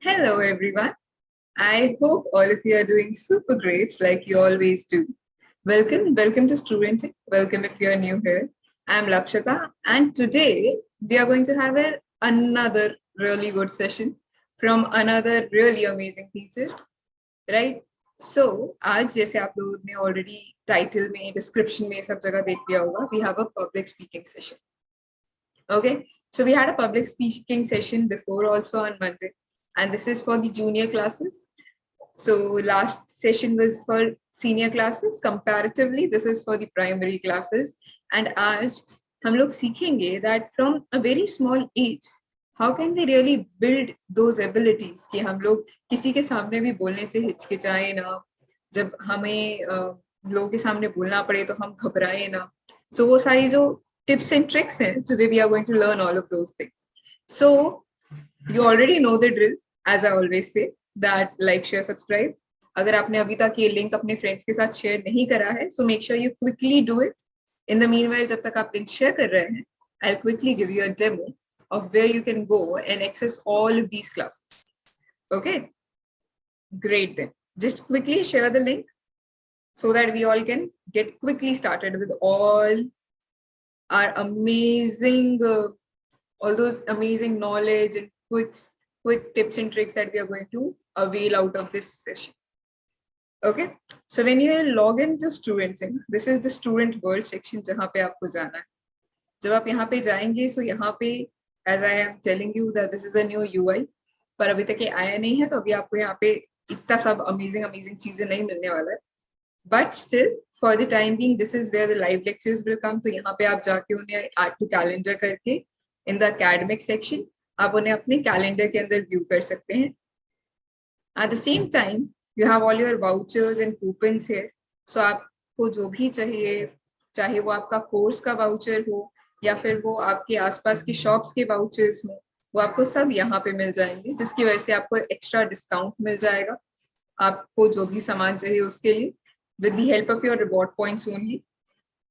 Hello, everyone. I hope all of you are doing super great like you always do. Welcome to Studentink. Welcome if you are new here. I'm Lakshata, and today we are going to have another really good session from another really amazing teacher, right? So, आज जैसे आप लोगों ने already title में, description में सब जगह देख लिया होगा, we have a public speaking session. Okay, so we had a public speaking session before also on Monday, and this is for the junior classes. So last session was for senior classes. Comparatively, this is for the primary classes. And आज हम लोग सीखेंगे that from a very small age, how can we really build those abilities कि हम लोग किसी के सामने भी बोलने से हिचकिचाए ना, जब हमें लोगों के सामने बोलना पड़े तो हम घबराए ना. So वो सारी जो tips and tricks हैं, today we are going to learn all of those things. So you already know the drill, as I always say, that like, share, subscribe. अगर आपने अभी तक ये लिंक अपने फ्रेंड्स के साथ शेयर नहीं करा है, so make sure you quickly do it. In the meanwhile, जब तक आप लिंक शेयर कर रहे हैं, I'll quickly give you a demo of where you can go and access all of these classes. Okay, great then. Just quickly share the link so that we all can get quickly started with all our amazing, all those amazing knowledge and quick tips and tricks that we are going to avail out of this session. Okay, so when you log into Studentink, this is the student world section जहाँ पे आपको जाना है. जब आप यहाँ पे जाएंगे, so यहाँ पे, as I am telling you that this is the new UI, पर अभी तक ये आया नहीं है, तो अभी आपको यहाँ पे इतना सब amazing चीजें नहीं मिलने वाला है. But still, for the time being, this is where the live lectures will come. तो यहाँ पे आप जाके उन्हें add to calendar करके in the academic section आप उन्हें अपने कैलेंडर के अंदर व्यू कर सकते हैं. At the same time, you have all your vouchers and coupons here. So आपको जो भी चाहिए, चाहे वो आपका कोर्स का वाउचर हो या फिर वो आपके आसपास की शॉप्स के वाउचर्स हो, वो आपको सब यहाँ पे मिल जाएंगे, जिसकी वजह से आपको एक्स्ट्रा डिस्काउंट मिल जाएगा आपको जो भी सामान चाहिए उसके लिए, with the help of your reward points only.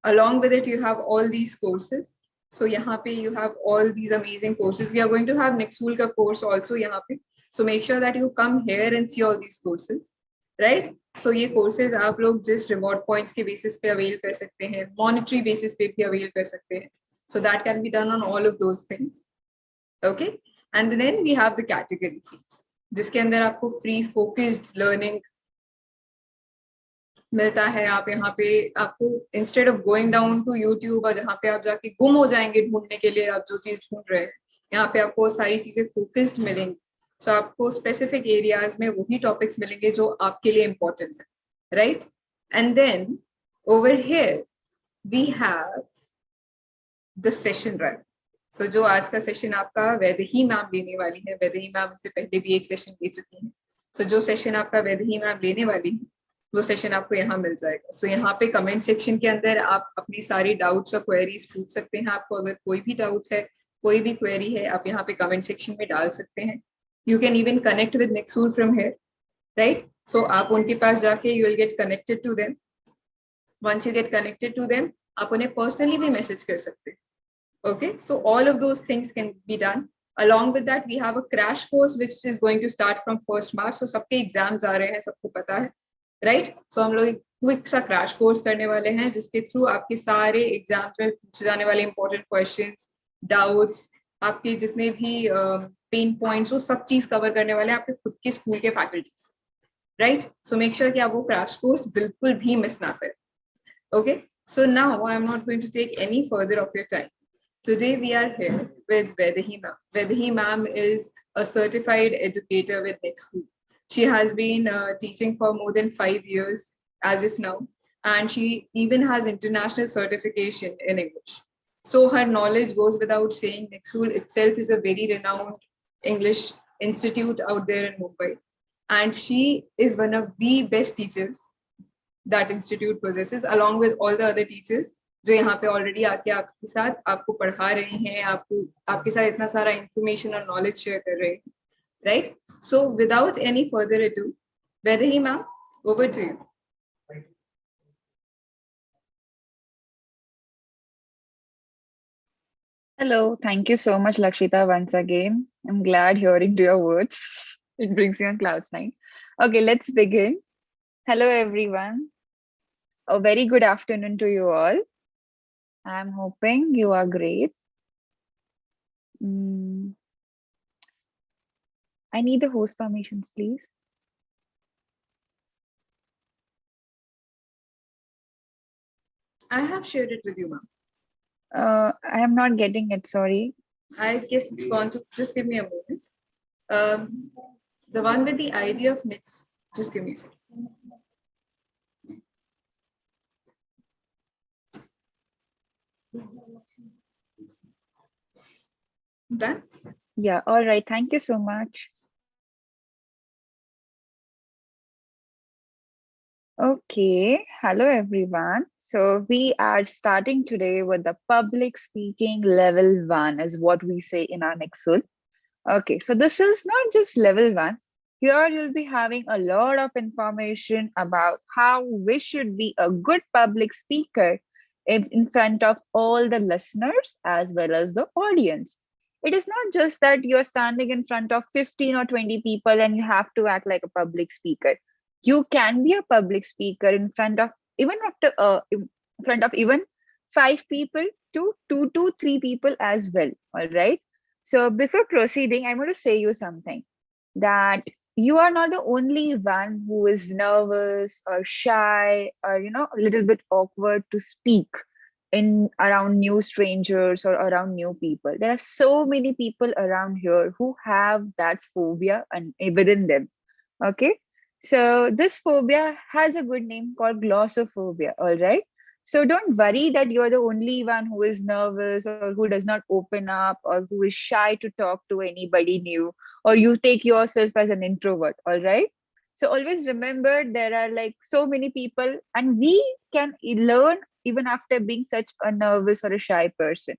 Along with it, you have all these courses. So यहाँ पे you have all these amazing courses. We are going to have YOURSELE का course also यहाँ पे. So make sure that you come here and see all these courses, right? So ये courses आप लोग just reward points के basis पे avail कर सकते हैं, monetary basis पे भी avail कर सकते हैं. So that can be done on all of those things. Okay, and then we have the category fees, जिसके अंदर आपको free focused learning मिलता है. आप यहाँ पे आपको instead of going down to YouTube और जहाँ पे आप जाके गुम हो जाएंगे ढूंढने के लिए आप जो चीज ढूंढ रहे हैं, यहाँ पे आपको सारी चीजें फोकस्ड मिलेंगी. सो आपको स्पेसिफिक एरियाज में वही टॉपिक्स मिलेंगे जो आपके लिए इम्पोर्टेंट है, right? And then over here we have the session run. So जो आज का सेशन आपका वैदेही मैम लेने वाली है, वैदेही मैम इससे पहले भी एक सेशन ले चुकी है. सो जो सेशन आपका वैदेही मैम लेने वाली है वो सेशन आपको यहाँ मिल जाएगा. सो यहाँ पे कमेंट सेक्शन के अंदर आप अपनी सारी डाउट्स और क्वेरीज पूछ सकते हैं. आपको अगर कोई भी डाउट है, कोई भी क्वेरी है, आप यहाँ पे कमेंट सेक्शन में डाल सकते हैं. You can even connect with YOURSELE from here, right? So आप उनके पास जाके you will get connected to them. Once you get connected to them, आप उन्हें पर्सनली भी मैसेज कर सकते हैं. Okay, so all of those things can be done. Along with that, we have a crash course which is going to start from 1st March. So सबके exams आ रहे हैं, सबको पता है, राइट? सो हम लोग क्विक सा क्रैश कोर्स करने वाले हैं जिसके थ्रू आपके सारे एग्जाम्स में पूछे जाने वाले इंपॉर्टेंट क्वेश्चंस, डाउट्स, आपके जितने भी पेन पॉइंट्स, वो सब चीज कवर करने वाले हैं आपके खुद के स्कूल के faculties, right? So make sure कि आप वो क्रैश कोर्स बिल्कुल भी मिस ना करें. Okay, so now I am not going to take any further of your time. Today we are here with Vaidehi ma'am. Vaidehi ma'am is a certified educator with YOURSELE. She has been teaching for more than 5 years as of now, and she even has international certification in English. So her knowledge goes without saying. YOURSELE itself is a very renowned English institute out there in Mumbai, and she is one of the best teachers that institute possesses, along with all the other teachers जो यहाँ पे already आके आपके साथ आपको पढ़ा रहे हैं, आपके साथ इतना सारा इंफॉर्मेशन और नॉलेज शेयर कर रहे हैं, right? So without any further ado, Vaidehi ma'am, over to you. Hello, thank you so much, Lakshita, once again. I'm glad hearing to your words. It brings you on clouds 9. Okay, let's begin. Hello, everyone. A very good afternoon to you all. I'm hoping you are great. Mm, I need the host permissions, please. I have shared it with you, ma'am. I am not getting it, sorry. I guess it's gone to. Just give me a moment. Um, the one with the idea of myths. Just give me a second. Done. Yeah, all right. Thank you so much. Okay, hello everyone. So we are starting today with the public speaking level 1 is what we say in our next one. Okay, so this is not just level 1. Here you'll be having a lot of information about how we should be a good public speaker in front of all the listeners as well as the audience. It is not just that you're standing in front of 15 or 20 people and you have to act like a public speaker. You can be a public speaker in front of in front of even 5 people to 2 to 3 people as well. All right. So before proceeding, I'm going to say you something that you are not the only one who is nervous or shy or a little bit awkward to speak in around new strangers or around new people. There are so many people around here who have that phobia and within them. Okay. So this phobia has a good name called glossophobia. All right. So don't worry that you're the only one who is nervous or who does not open up or who is shy to talk to anybody new, or you take yourself as an introvert. All right. So always remember there are like so many people and we can learn even after being such a nervous or a shy person.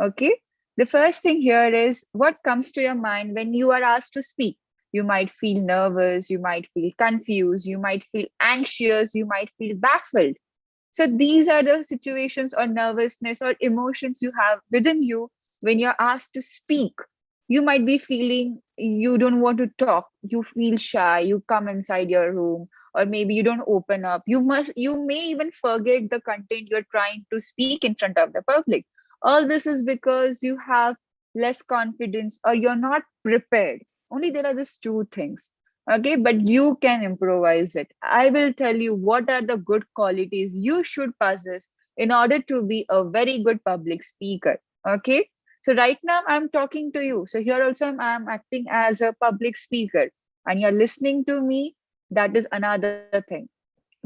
Okay. The first thing here is what comes to your mind when you are asked to speak. You might feel nervous, you might feel confused, you might feel anxious, you might feel baffled. So these are the situations or nervousness or emotions you have within you when you're asked to speak. You might be feeling you don't want to talk, you feel shy, you come inside your room, or maybe you don't open up. You may even forget the content you're trying to speak in front of the public. All this is because you have less confidence or you're not prepared. Only there are these two things. Okay, but you can improvise it. I will tell you what are the good qualities you should possess in order to be a very good public speaker. Okay, so right now I'm talking to you. So here also I'm acting as a public speaker and you're listening to me. That is another thing.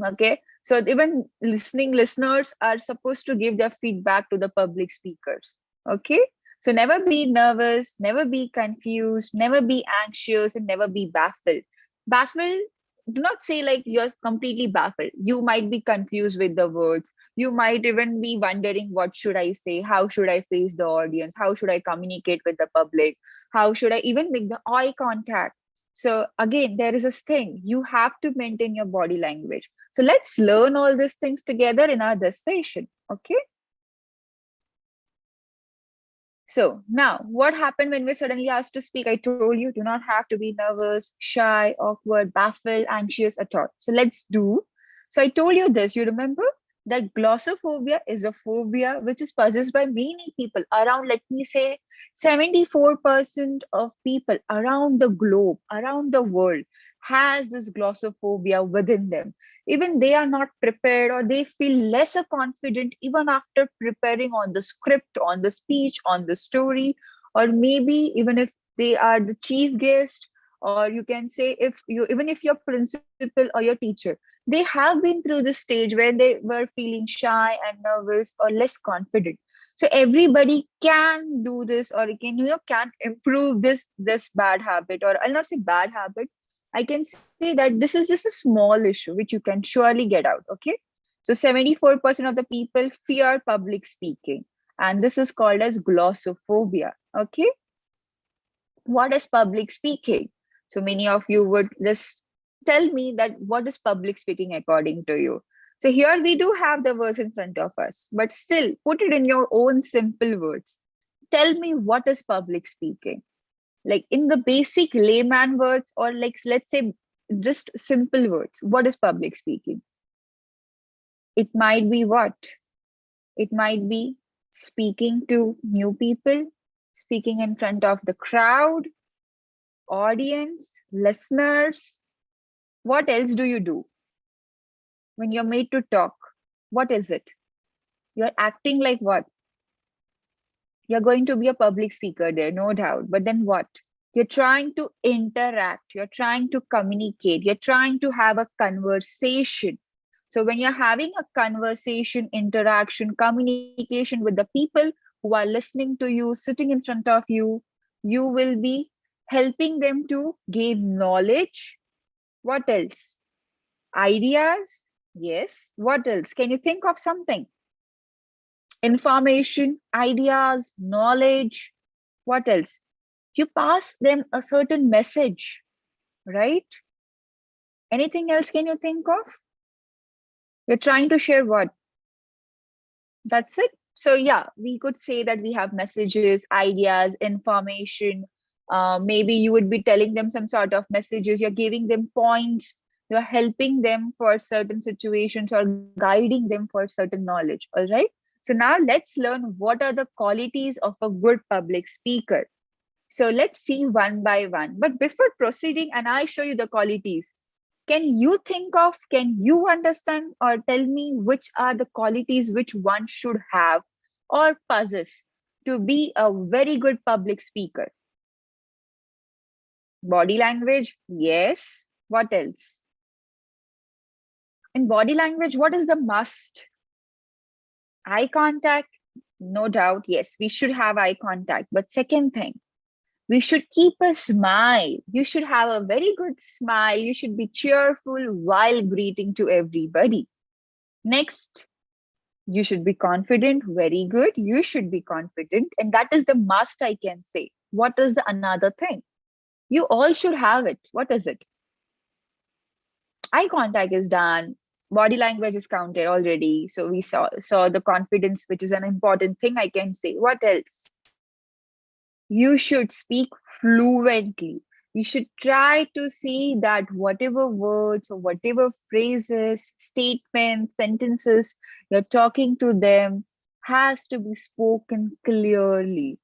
Okay, so even listeners are supposed to give their feedback to the public speakers. Okay, so never be nervous, never be confused, never be anxious, and never be baffled. Baffled, do not say like you're completely baffled. You might be confused with the words. You might even be wondering what should I say, how should I face the audience, how should I communicate with the public, how should I even make the eye contact. So again, there is this thing you have to maintain your body language. So let's learn all these things together in our this session. Okay. So now what happened when we're suddenly asked to speak? I told you, do not have to be nervous, shy, awkward, baffled, anxious at all. So let's do. So I told you this, you remember that glossophobia is a phobia which is possessed by many people around, let me say, 74% of people around the globe, around the world has this glossophobia within them. Even they are not prepared or they feel lesser confident even after preparing on the script, on the speech, on the story, or maybe even if they are the chief guest, or you can say if you even if your principal or your teacher, they have been through this stage where they were feeling shy and nervous or less confident. So everybody can do this or can improve this bad habit, or I'll not say bad habit. I can say that this is just a small issue which you can surely get out. Okay. So 74% of the people fear public speaking, and this is called as glossophobia. Okay. What is public speaking? So many of you would just tell me that what is public speaking according to you? So here we do have the words in front of us, but still put it in your own simple words. Tell me what is public speaking? Like in the basic layman words, or like let's say just simple words, what is public speaking? It might be what? It might be speaking to new people, speaking in front of the crowd, audience, listeners. What else do you do when you're made to talk? What is it? You're acting like what? You're going to be a public speaker there, no doubt. But then what? You're trying to interact, you're trying to communicate, you're trying to have a conversation. So when you're having a conversation, interaction, communication with the people who are listening to you, sitting in front of you will be helping them to gain knowledge. What else? Ideas? Yes. What else? Can you think of something? Information, ideas, knowledge. What else? You pass them a certain message, right? Anything else can you think of? You're trying to share what? That's it. So yeah, we could say that we have messages, ideas, information. Maybe you would be telling them some sort of messages. You're giving them points. You're helping them for certain situations or guiding them for certain knowledge. All right. So now let's learn what are the qualities of a good public speaker. So let's see one by one. But before proceeding, and I show you the qualities, can you understand or tell me which are the qualities which one should have or possess to be a very good public speaker? Body language, yes. What else? In body language, what is the must? Eye contact, no doubt. Yes, we should have eye contact. But second thing, we should keep a smile. You should have a very good smile. You should be cheerful while greeting to everybody. Next, you should be confident. Very good. You should be confident. And that is the must, I can say. What is the another thing? You all should have it. What is it? Eye contact is done. Body language is counted already. So we saw the confidence, which is an important thing, I can say. What else? You should speak fluently. You should try to see that whatever words or whatever phrases, statements, sentences you're talking to them has to be spoken clearly.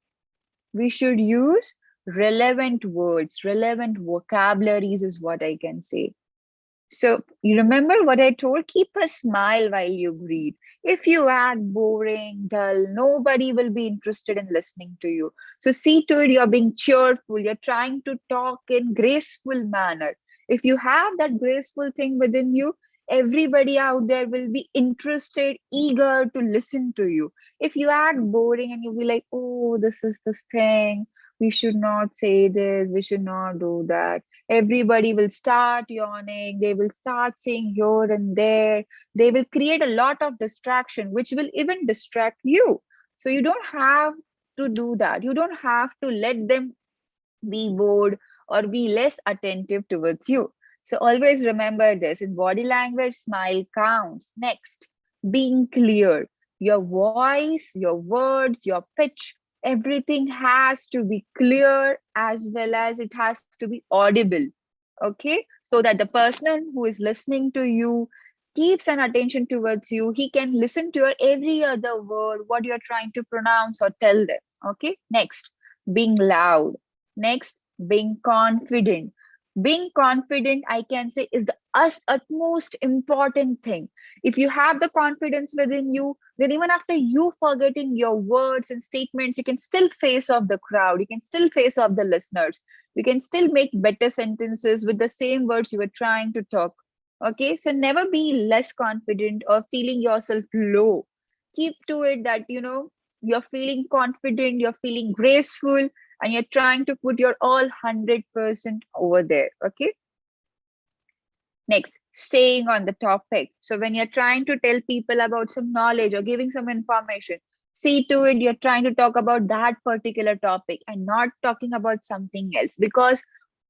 We should use relevant words, relevant vocabularies, is what I can say. So you remember what I told? Keep a smile while you greet. If you act boring, dull, nobody will be interested in listening to you. So see to it you're being cheerful. You're trying to talk in graceful manner. If you have that graceful thing within you, everybody out there will be interested, eager to listen to you. If you act boring and you'll be like, oh, this is this thing, we should not say this, we should not do that, everybody will start yawning, they will start saying here and there, they will create a lot of distraction which will even distract you. So you don't have to do that. You don't have to let them be bored or be less attentive towards you. So always remember this: in body language, smile counts. Next, being clear. Your voice, your words, your pitch, everything has to be clear, as well as it has to be audible. Okay, so that the person who is listening to you keeps an attention towards you. He can listen to your every other word, what you're trying to pronounce or tell them. Okay, next, being loud. Next, being confident. Being confident, I can say, is the utmost important thing. If you have the confidence within you, then even after you forgetting your words and statements, you can still face off the crowd, you can still face off the listeners, you can still make better sentences with the same words you were trying to talk. Okay, so never be less confident or feeling yourself low. Keep to it that you're feeling confident, you're feeling graceful, and you're trying to put your all 100% over there. Okay, next, staying on the topic. So when you're trying to tell people about some knowledge or giving some information, see to it you're trying to talk about that particular topic and not talking about something else, because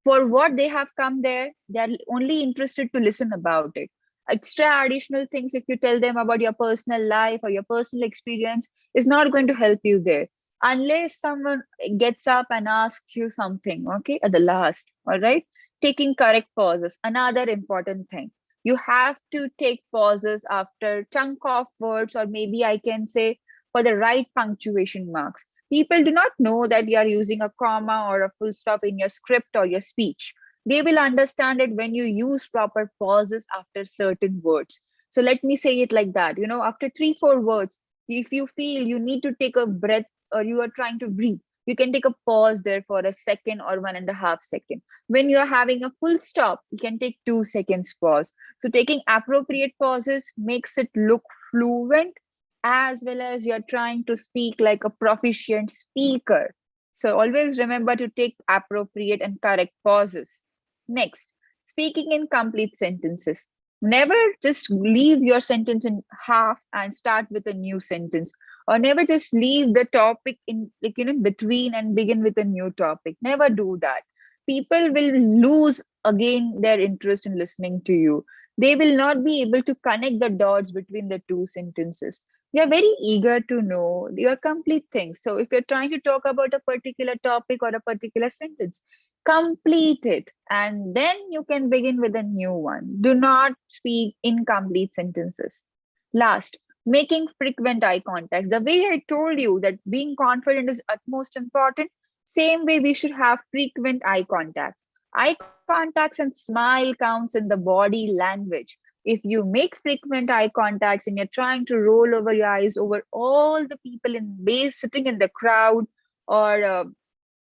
for what they have come there, they're only interested to listen about it. Extra additional things, if you tell them about your personal life or your personal experience, is not going to help you there. unless someone gets up and asks you something, okay, at the last, all right? Taking correct pauses, another important thing. You have to take pauses after chunk of words, or maybe I can say for the right punctuation marks. People do not know that you are using a comma or a full stop in your script or your speech. They will understand it when you use proper pauses after certain words. So let me say it like that. After 3, 4 words, if you feel you need to take a breath or you are trying to breathe, you can take a pause there for a second or 1.5 seconds. When you are having a full stop, you can take 2 seconds pause. So taking appropriate pauses makes it look fluent, as well as you're trying to speak like a proficient speaker. So always remember to take appropriate and correct pauses. Next, speaking in complete sentences. Never just leave your sentence in half and start with a new sentence, or never just leave the topic in between and begin with a new topic. Never do that. People will lose again their interest in listening to you. They will not be able to connect the dots between the two sentences. They are very eager to know your complete thing. So if you're trying to talk about a particular topic or a particular sentence, complete it, and then you can begin with a new one. Do not speak incomplete sentences. Last, making frequent eye contact. The way I told you that being confident is utmost important, same way we should have frequent eye contacts. Eye contacts and smile counts in the body language. If you make frequent eye contacts and you're trying to roll over your eyes over all the people in base sitting in the crowd, or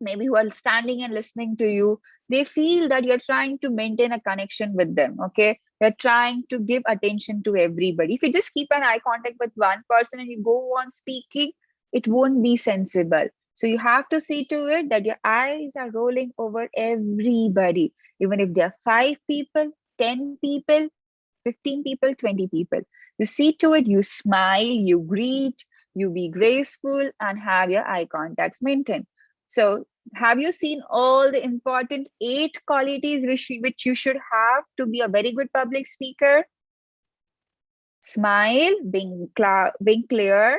maybe who are standing and listening to you, they feel that you're trying to maintain a connection with them. Okay, you're trying to give attention to everybody. If you just keep an eye contact with one person and you go on speaking, it won't be sensible. So you have to see to it that your eyes are rolling over everybody, even if there are 5 people, 10 people, 15 people, 20 people. You see to it, you smile, you greet, you be graceful, and have your eye contacts maintained. So, have you seen all the important 8 qualities which you should have to be a very good public speaker? Smile, being clear,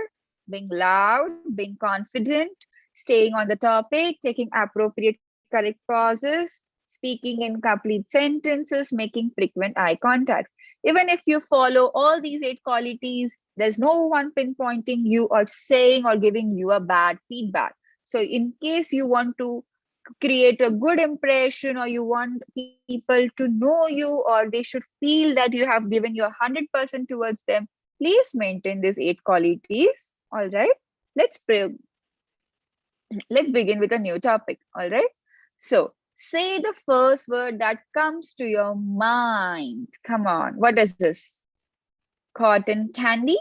being loud, being confident, staying on the topic, taking appropriate correct pauses, speaking in complete sentences, making frequent eye contacts. Even if you follow all these 8 qualities, there's no one pinpointing you or saying or giving you a bad feedback. So, in case you want to create a good impression, or you want people to know you, or they should feel that you have given your 100% towards them, please maintain these 8 qualities. All right, let's let's begin with a new topic. All right, so say the first word that comes to your mind. Come on, what is this? Cotton candy.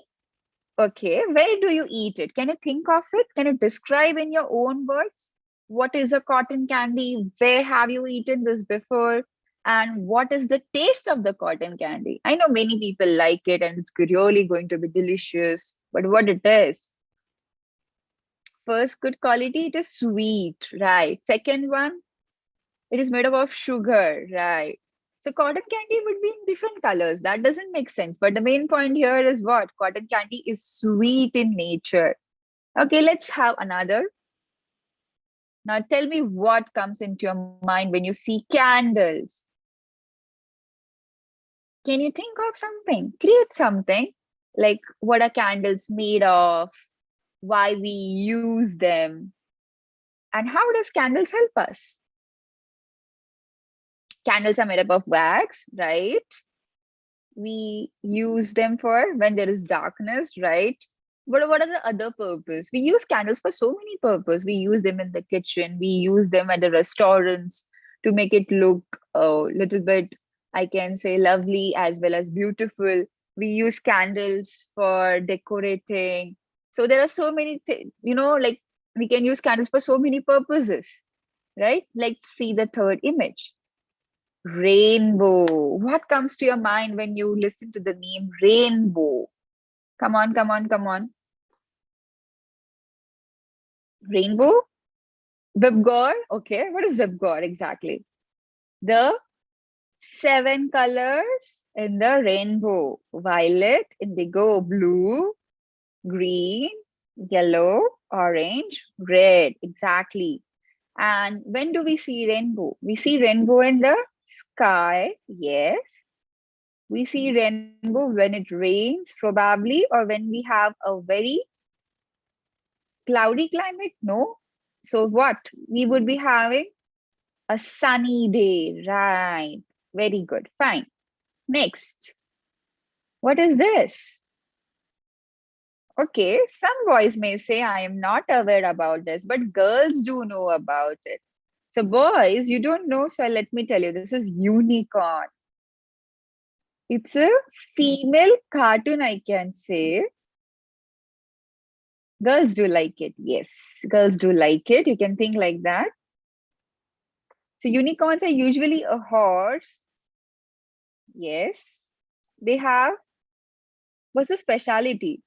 Okay, where do you eat it? Can you think of it? Can you describe in your own words? What is a cotton candy? Where have you eaten this before? And what is the taste of the cotton candy? I know many people like it and it's really going to be delicious, but what it is? First, good quality, it is sweet, right? Second one, it is made up of sugar, right? So cotton candy would be in different colors. That doesn't make sense. But the main point here is what? Cotton candy is sweet in nature. Okay, let's have another. Now tell me what comes into your mind when you see candles. Can you think of something? Create something. Like, what are candles made of? Why we use them? And how does candles help us? Candles are made up of wax, right? We use them for when there is darkness, right? But what are the other purpose? We use candles for so many purpose. We use them in the kitchen. We use them at the restaurants to make it look a little bit, I can say, lovely as well as beautiful. We use candles for decorating. So there are so many things, like we can use candles for so many purposes, right? Let's see the third image. Rainbow. What comes to your mind when you listen to the name rainbow? Come on, come on, come on. Rainbow? Vibgor? Okay, what is Vibgor exactly? The 7 colors in the rainbow: violet, indigo, blue, green, yellow, Orange, red, exactly. And when do we see rainbow? We see rainbow in the sky, yes. We see rainbow when it rains, probably, or when we have a very cloudy climate, no. So what? We would be having a sunny day, right? Very good, fine. Next, what is this? Okay, some boys may say, I am not aware about this, but girls do know about it. So boys, you don't know, so let me tell you, this is unicorn. It's a female cartoon, I can say. Girls do like it. Yes, girls do like it. You can think like that. So unicorns are usually a horse. Yes. They have, what's the speciality?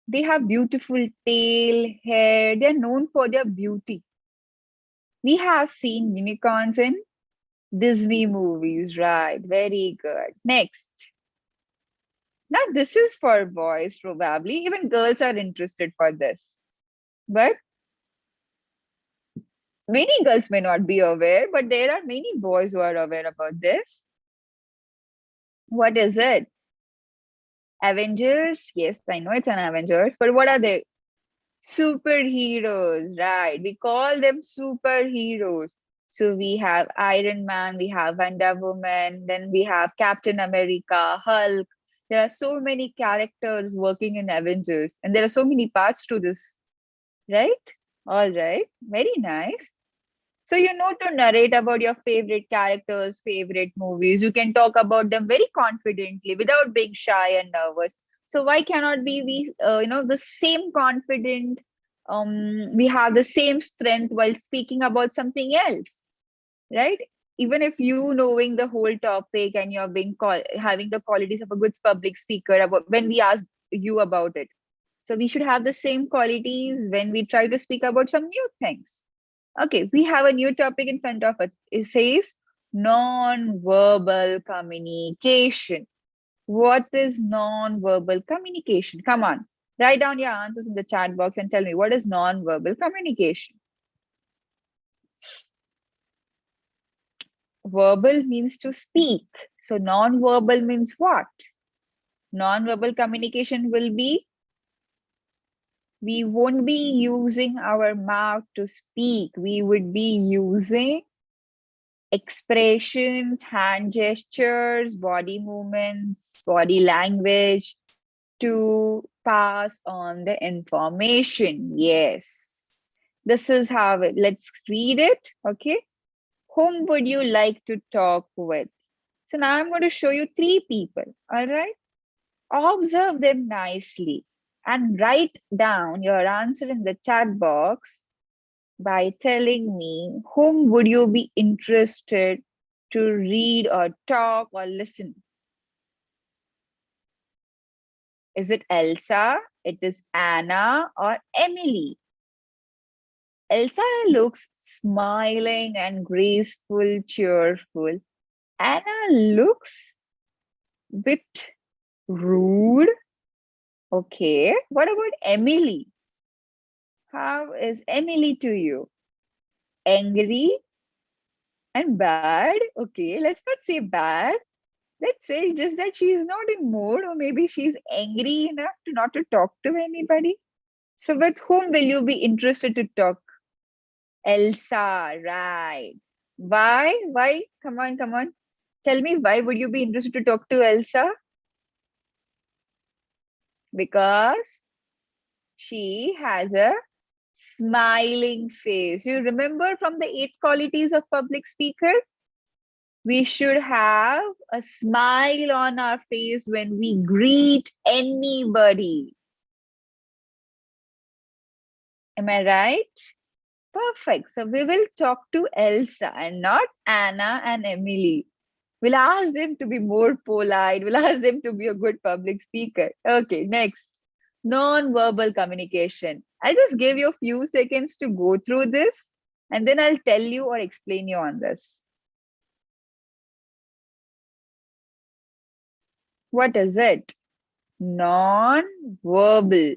They have beautiful tail, hair. They're known for their beauty. We have seen unicorns in Disney movies, right? Very good. Next. Now, this is for boys, probably. Even girls are interested for this. But many girls may not be aware, but there are many boys who are aware about this. What is it? Avengers? Yes, I know it's an Avengers, but what are they? Superheroes, right? We call them superheroes. So we have Iron Man, we have Wonder Woman, then we have Captain America, Hulk. There are so many characters working in Avengers, and there are so many parts to this, right? All right, very nice. So you know to narrate about your favorite characters, favorite movies. You can talk about them very confidently without being shy and nervous. So why cannot we the same confident? We have the same strength while speaking about something else, right? Even if you knowing the whole topic and you're having the qualities of a good public speaker about when we ask you about it. So we should have the same qualities when we try to speak about some new things. Okay, we have a new topic in front of us. It says non-verbal communication. What is non-verbal communication? Come on, write down your answers in the chat box and tell me what is non-verbal communication. Verbal means to speak. So non-verbal means what? Non-verbal communication will be we won't be using our mouth to speak. We would be using expressions, hand gestures, body movements, body language to pass on the information. Yes. This is how it, let's read it. Okay. Whom would you like to talk with? So now I'm going to show you three people. All right. Observe them nicely and write down your answer in the chat box by telling me whom would you be interested to read or talk or listen. Is it Elsa? It is Anna or Emily? Elsa looks smiling and graceful, cheerful. Anna looks a bit rude. Okay. What about Emily? How is Emily to you? Angry and bad? Okay, let's not say bad. Let's say just that she is not in mood, or maybe she's angry enough to not to talk to anybody. So with whom will you be interested to talk? Elsa, right. Why? Why? Come on, come on. Tell me why would you be interested to talk to Elsa? Because she has a smiling face. You remember from the 8 qualities of public speaker? We should have a smile on our face when we greet anybody. Am I right? Perfect. So we will talk to Elsa and not Anna and Emily. We'll ask them to be more polite. We'll ask them to be a good public speaker. Okay, next. Non-verbal communication. I'll just give you a few seconds to go through this and then I'll tell you or explain you on this. What is it? Non-verbal.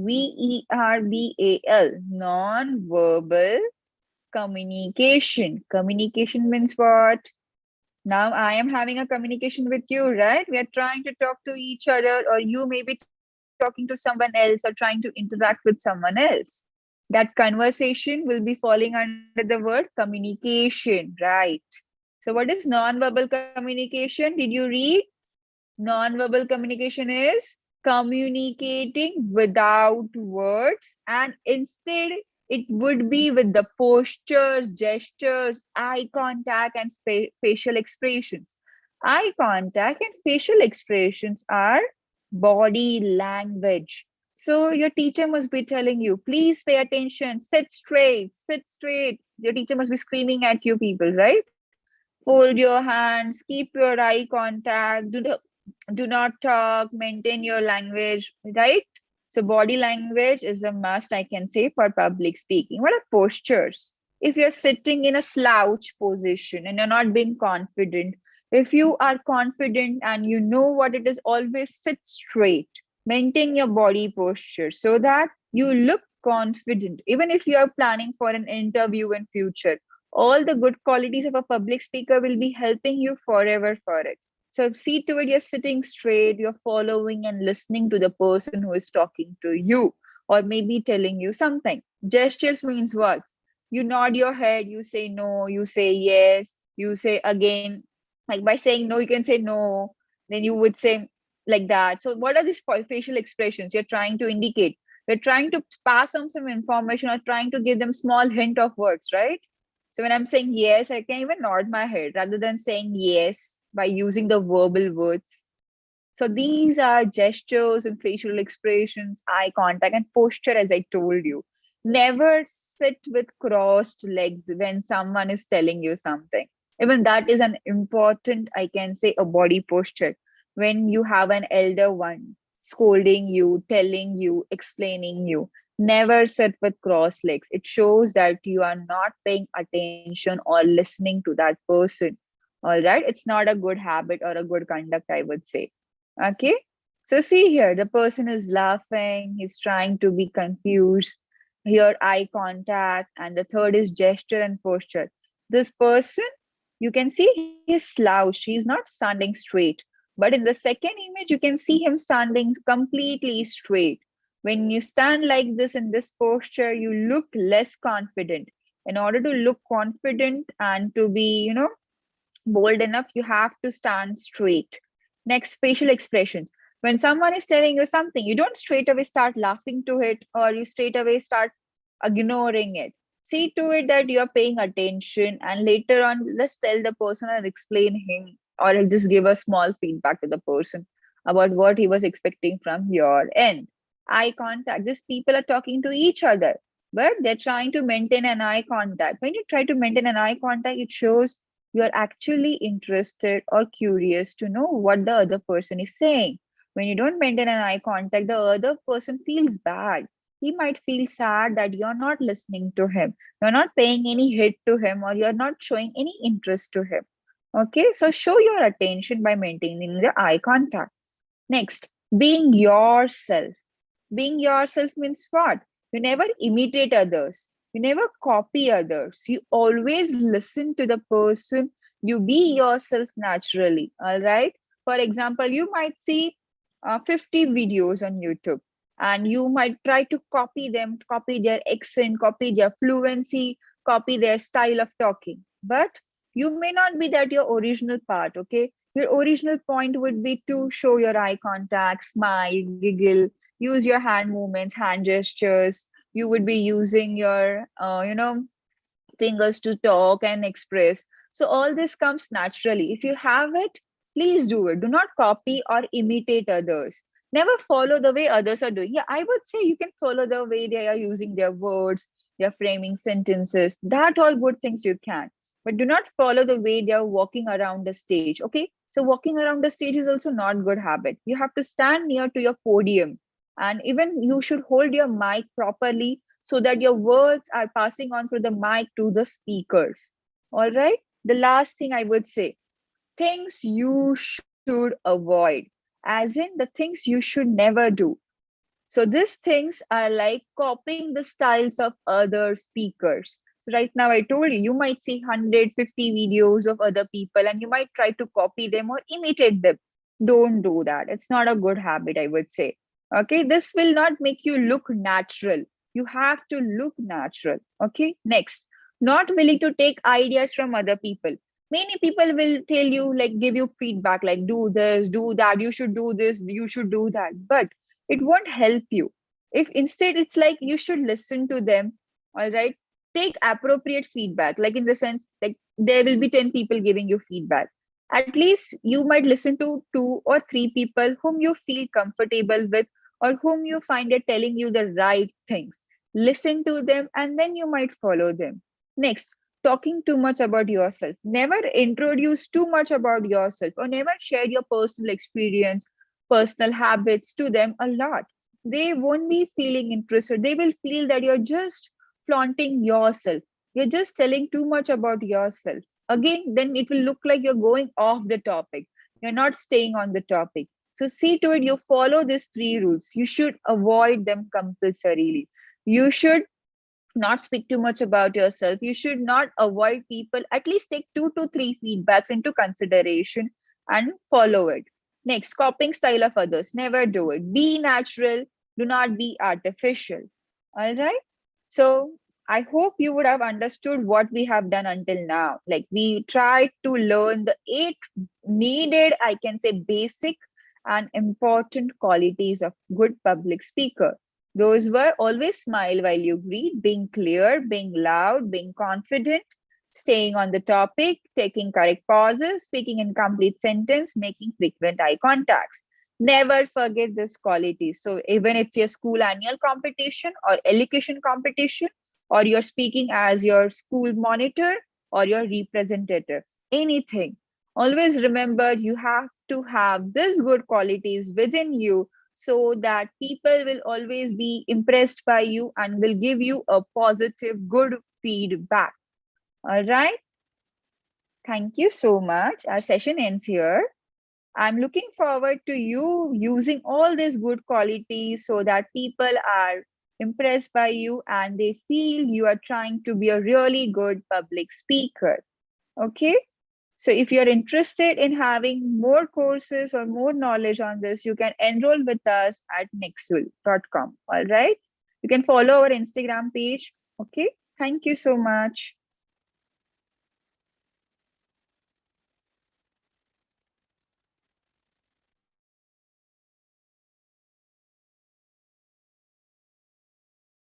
verbal, non-verbal communication. Communication means what? Now I am having a communication with you, right? We are trying to talk to each other, or you may be talking to someone else or trying to interact with someone else. That conversation will be falling under the word communication, right? So what is non-verbal communication? Did you read? Non-verbal communication is communicating without words, and instead it would be with the postures, gestures, eye contact, and facial expressions. Eye contact and facial expressions are body language. So your teacher must be telling you, please pay attention, sit straight, sit straight. Your teacher must be screaming at you people, right? Fold your hands, keep your eye contact, do not talk, maintain your language, right? So body language is a must, I can say, for public speaking. What are postures? If you're sitting in a slouch position and you're not being confident, if you are confident and you know what it is, always sit straight. Maintain your body posture so that you look confident. Even if you are planning for an interview in future, all the good qualities of a public speaker will be helping you forever for it. So see to it you're sitting straight, you're following and listening to the person who is talking to you or maybe telling you something. Gestures means what? You nod your head, you say no, you say yes, you say again. Like by saying no, you can say no, then you would say like that. So what are these facial expressions you're trying to indicate? You're trying to pass on some information or trying to give them small hint of words, right? So when I'm saying yes, I can even nod my head rather than saying yes by using the verbal words. So these are gestures and facial expressions, eye contact, and posture, as I told you. Never sit with crossed legs when someone is telling you something. Even that is an important, I can say, a body posture. When you have an elder one scolding you, telling you, explaining you, never sit with crossed legs. It shows that you are not paying attention or listening to that person. All right. It's not a good habit or a good conduct, I would say. Okay. So see here, the person is laughing, he's trying to be confused. Here, eye contact, and the third is gesture and posture. This person, you can see he's slouched, he's not standing straight. But in the second image, you can see him standing completely straight. When you stand like this in this posture, you look less confident. In order to look confident and to be, bold enough, you have to stand straight. Next, facial expressions. When someone is telling you something, you don't straight away start laughing to it or you straight away start ignoring it. See to it that you are paying attention and later on, let's tell the person or explain him or just give a small feedback to the person about what he was expecting from your end. Eye contact. These people are talking to each other, but they're trying to maintain an eye contact. When you try to maintain an eye contact, it shows you are actually interested or curious to know what the other person is saying. When you don't maintain an eye contact, the other person feels bad. He might feel sad that you're not listening to him, you're not paying any heed to him, or you're not showing any interest to him. Okay, so show your attention by maintaining the eye contact. Next, being yourself. Being yourself means what? You never imitate others. You never copy others. You always listen to the person. You be yourself naturally. All right. For example, you might see 50 videos on YouTube and you might try to copy them, copy their accent, copy their fluency, copy their style of talking. But you may not be that your original part. Okay. Your original point would be to show your eye contact, smile, giggle, use your hand movements, hand gestures. You would be using your fingers to talk and express. So all this comes naturally. If you have it, please do it. Do not copy or imitate others. Never follow the way others are doing. Yeah, I would say you can follow the way they are using their words, they're framing sentences. That all good things you can. But do not follow the way they are walking around the stage. Okay. So walking around the stage is also not good habit. You have to stand near to your podium and even you should hold your mic properly so that your words are passing on through the mic to the speakers. All right. The last thing I would say, things you should avoid, as in the things you should never do. So these things are like copying the styles of other speakers. So right now I told you, you might see 150 videos of other people and you might try to copy them or imitate them. Don't do that. It's not a good habit, I would say. Okay, this will not make you look natural. You have to look natural. Okay, next, not willing to take ideas from other people. Many people will tell you, like, give you feedback, like, do this, do that, you should do this, you should do that. But it won't help you. If instead it's like you should listen to them, all right, take appropriate feedback, like in the sense, like there will be 10 people giving you feedback. At least you might listen to two or three people whom you feel comfortable with or whom you find it telling you the right things. Listen to them and then you might follow them. Next, talking too much about yourself. Never introduce too much about yourself or never share your personal experience, personal habits to them a lot. They won't be feeling interested. They will feel that you're just flaunting yourself. You're just telling too much about yourself. Again, then it will look like you're going off the topic. You're not staying on the topic. So see to it you follow these three rules. You should avoid them compulsorily. You should not speak too much about yourself. You should not avoid people. At least take two to three feedbacks into consideration and follow it. Next, copying style of others. Never do it. Be natural. Do not be artificial. All right. So I hope you would have understood what we have done until now. Like we tried to learn the 8 needed, I can say, basic and important qualities of good public speaker. Those were always smile while you greet, being clear, being loud, being confident, staying on the topic, taking correct pauses, speaking in complete sentence, making frequent eye contacts. Never forget this quality. So even it's your school annual competition or elocution competition, or you're speaking as your school monitor or your representative, anything. Always remember you have to have these good qualities within you so that people will always be impressed by you and will give you a positive, good feedback. All right. Thank you so much. Our session ends here. I'm looking forward to you using all these good qualities so that people are impressed by you and they feel you are trying to be a really good public speaker. Okay. So if you're interested in having more courses or more knowledge on this, you can enroll with us at nexul.com. All right. You can follow our Instagram page. Okay. Thank you so much.